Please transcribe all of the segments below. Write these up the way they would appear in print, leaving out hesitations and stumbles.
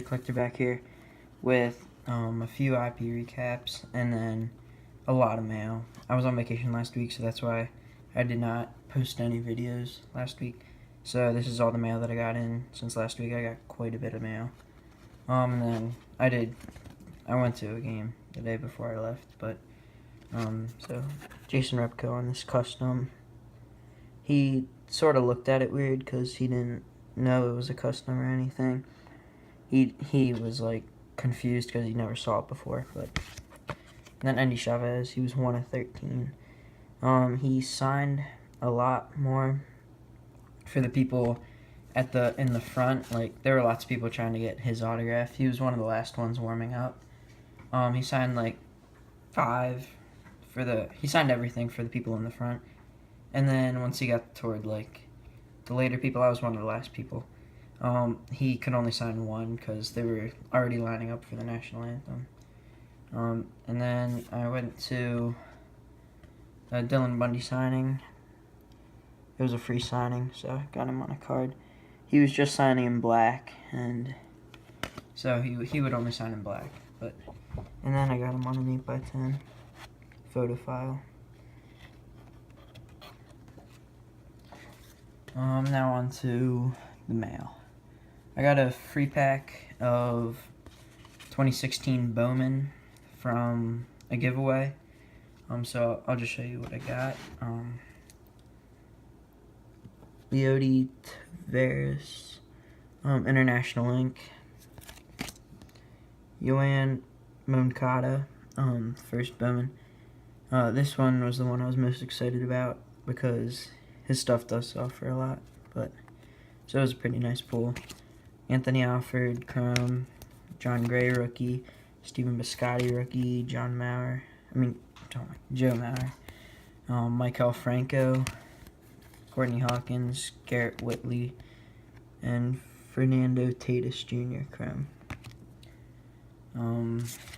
Collector back here with a few IP recaps and then a lot of mail. I was on vacation last week, so that's why I did not post any videos last week. So this is all the mail that I got in since last week. I got quite a bit of mail. And then I went to a game the day before I left, but so Jason Repko on this custom. He sort of looked at it weird because he didn't know it was a custom or anything. He was like confused because he never saw it before. But and then Andy Chavez, he was 1 of 13. He signed a lot more for the people in the front. Like, there were lots of people trying to get his autograph. He was one of the last ones warming up. He signed like 5 he signed everything for the people in the front. And then once he got toward like the later people, I was one of the last people. He could only sign 1 because they were already lining up for the national anthem. And then I went to a Dylan Bundy signing. It was a free signing, so I got him on a card. He was just signing in black, and so he would only sign in black. And then I got him on an 8x10 photo file. Now on to the mail. I got a free pack of 2016 Bowman from a giveaway. So I'll just show you what I got. Leody Taveras, International Ink. Yoan Moncada, first Bowman. This one was the one I was most excited about because his stuff does sell for a lot, so it was a pretty nice pull. Anthony Alford, Chrome, John Gray, rookie, Stephen Biscotti, rookie, Joe Mauer, Michael Franco, Courtney Hawkins, Garrett Whitley, and Fernando Tatis Jr. Chrome.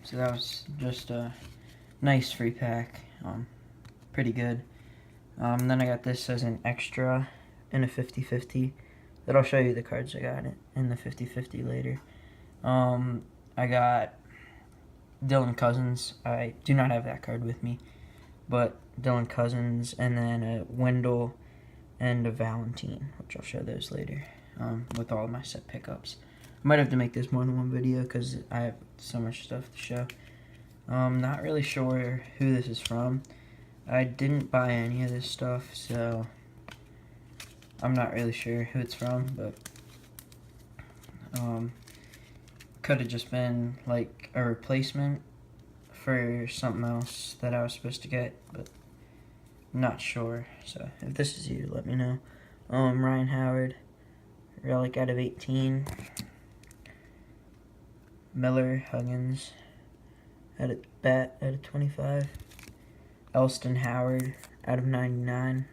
So that was just a nice free pack, pretty good. Then I got this as an extra in a 50-50 that I'll show you the cards I got in the 50-50 later. I got Dylan Cousins. I do not have that card with me, but Dylan Cousins, and then a Wendell and a Valentine, which I'll show those later, with all of my set pickups. I might have to make this more than one video because I have so much stuff to show. Not really sure who this is from. I didn't buy any of this stuff, so I'm not really sure who it's from, but could have just been like a replacement for something else that I was supposed to get, but not sure. So if this is you, let me know. Ryan Howard, relic out of 18. Miller Huggins, out of 25. Elston Howard, out of 99,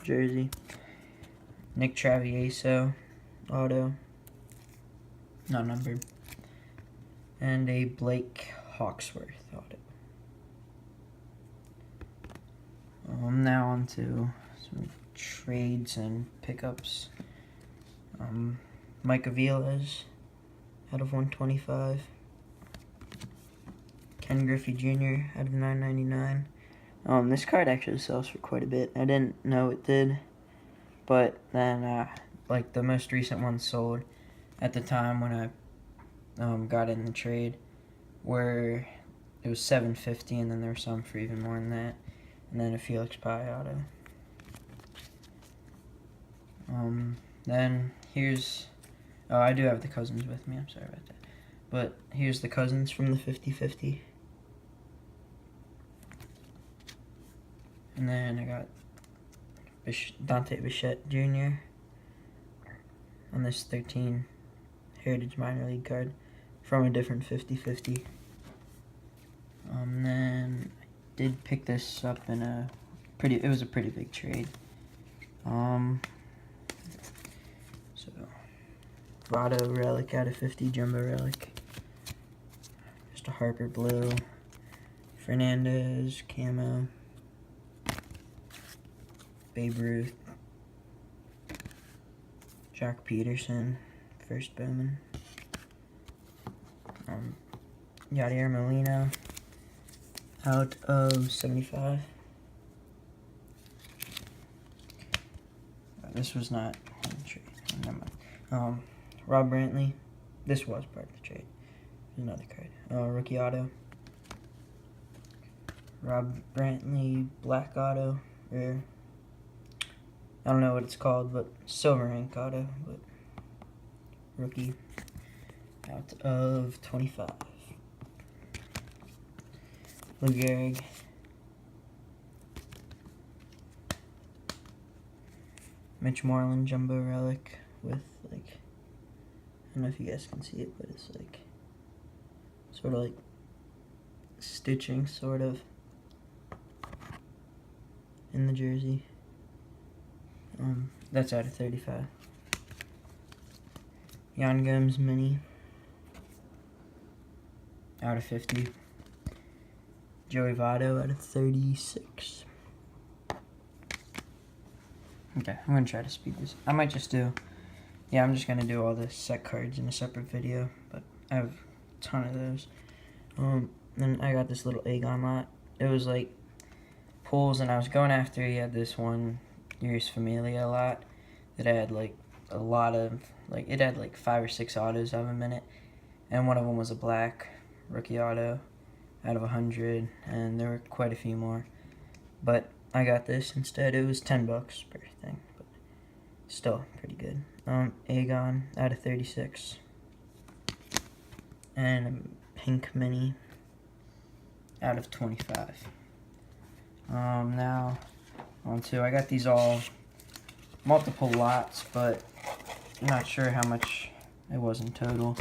jersey. Nick Travieso, auto, not numbered. And a Blake Hawksworth auto. Now on to some trades and pickups. Mike Aviles, out of 125. Ken Griffey Jr. out of 999. This card actually sells for quite a bit. I didn't know it did, but then like the most recent one sold at the time when I got in the trade, where it was $750, and then there were some for even more than that, and then a Felix Pie auto. Then here's I do have the Cousins with me. I'm sorry about that, but here's the Cousins from the 50-50. And then I got Dante Bichette Jr. on this 13 Heritage Minor League card from a different 50-50. Then I did pick this up in it was a pretty big trade. So Votto relic out of 50, jumbo relic. Just a Harper blue. Fernandez camo. Babe Ruth, Jock Peterson, first Bowman, Yadier Molina out of 75. This was not in the trade. Never mind. Rob Brantley. This was part of the trade. Another card. Rookie auto. Rob Brantley black auto. Rare. I don't know what it's called, but silver ink auto. But rookie out of 25. Lou Gehrig. Mitch Moreland jumbo relic with, like, I don't know if you guys can see it, but it's like sort of like stitching sort of in the jersey. That's out of 35. Yan Gomes mini out of 50. Joey Votto out of 36. Okay, I'm going to try to speed this. I might just do, I'm just going to do all the set cards in a separate video, but I have a ton of those. Then I got this little Aegon lot. It was like pulls, and I was going after, he had this one, Urias Familia lot, that had like a lot of, like, it had like 5 or 6 autos of him in it, and one of them was a black rookie auto out of 100, and there were quite a few more, but I got this instead. It was $10 per thing, but still pretty good. Aegon out of 36, and a pink mini out of 25. Now on to, I got these all multiple lots, but I'm not sure how much it was in total,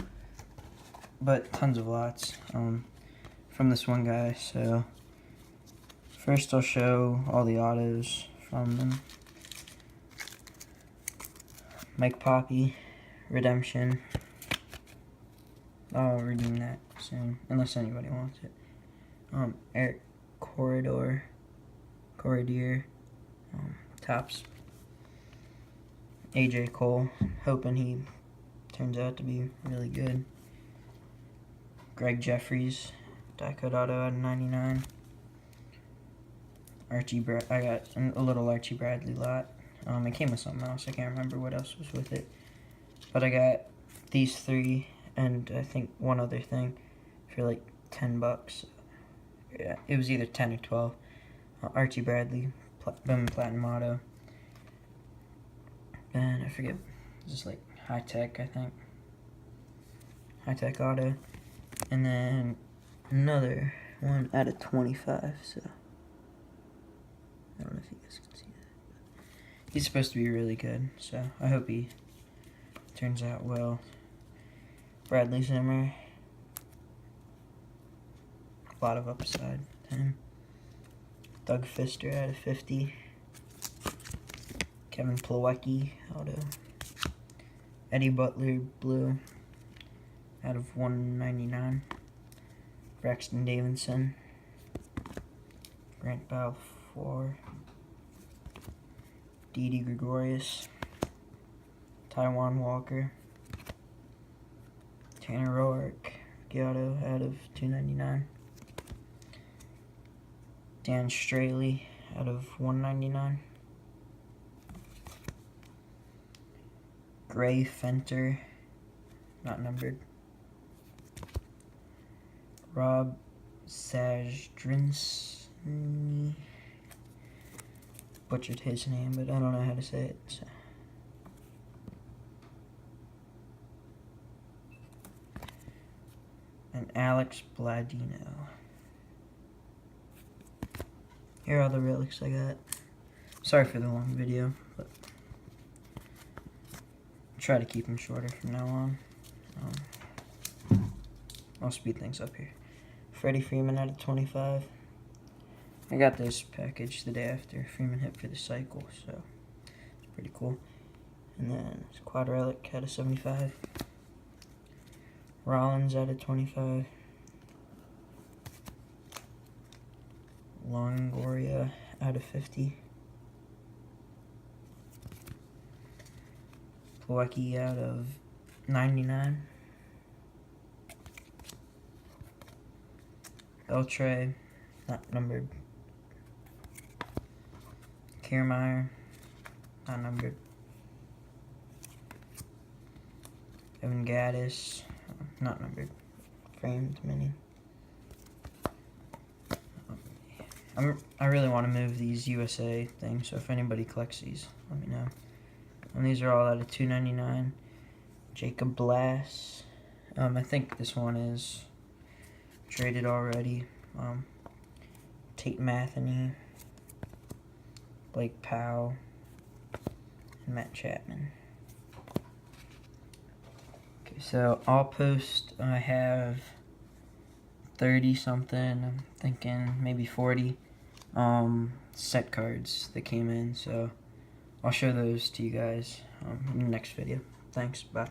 but tons of lots from this one guy. So first I'll show all the autos from them. Mike Poppy, Redemption. I'll redeem that soon, unless anybody wants it. Eric Corridor, Tops. AJ Cole, hoping he turns out to be really good. Greg Jeffries, die-cut auto out of 99. I got a little Archie Bradley lot. It came with something else. I can't remember what else was with it. But I got these 3 and I think one other thing for like $10. Yeah, it was either 10 or 12. Archie Bradley, Platinum auto. And I forget, just like High Tech, I think. High Tech auto. And then another one out of 25, so I don't know if you guys can see that. He's supposed to be really good, so I hope he turns out well. Bradley Zimmer. A lot of upside to him. Doug Fister out of 50. Kevin Plawecki auto. Eddie Butler blue out of 199. Braxton Davidson. Grant Balfour. Didi Gregorius. Taiwan Walker. Tanner Roark. Auto out of 299. Dan Straley out of 199. Gray Fenter, not numbered. Rob Sajdrinsky, butchered his name, but I don't know how to say it. So. And Alex Bladino. Here are all the relics I got. Sorry for the long video, but I'll try to keep them shorter from now on. I'll speed things up here. Freddie Freeman out of 25. I got this package the day after Freeman hit for the cycle, so it's pretty cool. And then it's Quad Relic out of 75. Rollins out of 25. Longoria out of 50. Plawecki out of 99. Beltre, not numbered. Kiermaier, not numbered. Evan Gattis, not numbered. Framed mini. I really want to move these USA things, so if anybody collects these, let me know. And these are all out of $2.99. Jacob Blass. I think this one is traded already. Tate Matheny, Blake Powell, and Matt Chapman. Okay, so I'll post, I have 30 something, I'm thinking maybe 40 set cards that came in, so I'll show those to you guys in the next video. Thanks, bye.